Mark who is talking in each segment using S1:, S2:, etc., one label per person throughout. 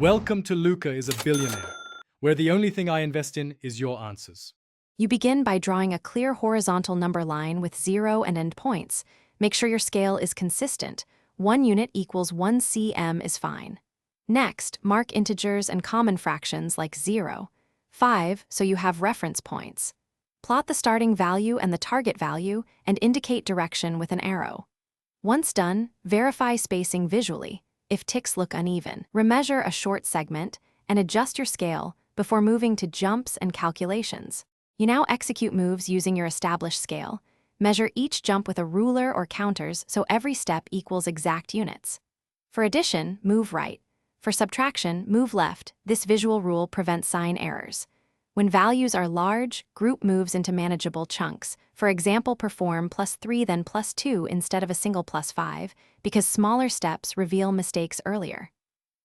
S1: Welcome to Luca is a Billionaire, where the only thing I invest in is your answers.
S2: You begin by drawing a clear horizontal number line with 0 and endpoints. Make sure your scale is consistent. 1 unit equals 1 cm is fine. Next, mark integers and common fractions like 0, 5, so you have reference points. Plot the starting value and the target value and indicate direction with an arrow. Once done, verify spacing visually. If ticks look uneven, remeasure a short segment and adjust your scale before moving to jumps and calculations. You now execute moves using your established scale. Measure each jump with a ruler or counters so every step equals exact units. For addition, move right. For subtraction, move left. This visual rule prevents sign errors. When values are large, group moves into manageable chunks. For example, perform +3 then +2 instead of a single +5, because smaller steps reveal mistakes earlier.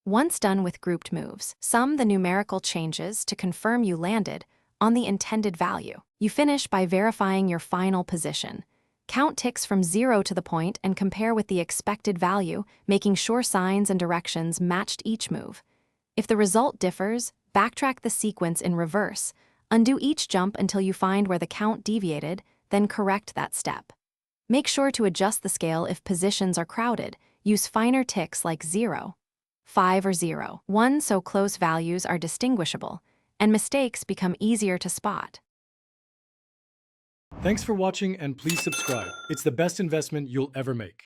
S2: Once done with grouped moves, sum the numerical changes to confirm you landed on the intended value. You finish by verifying your final position. Count ticks from 0 to the point and compare with the expected value, making sure signs and directions matched each move. If the result differs, backtrack the sequence in reverse. Undo each jump until you find where the count deviated, then correct that step. Make sure to adjust the scale if positions are crowded. Use finer ticks like 0, 5 or 0, 1 so close values are distinguishable, and mistakes become easier to spot.
S1: Thanks for watching and please subscribe. It's the best investment you'll ever make.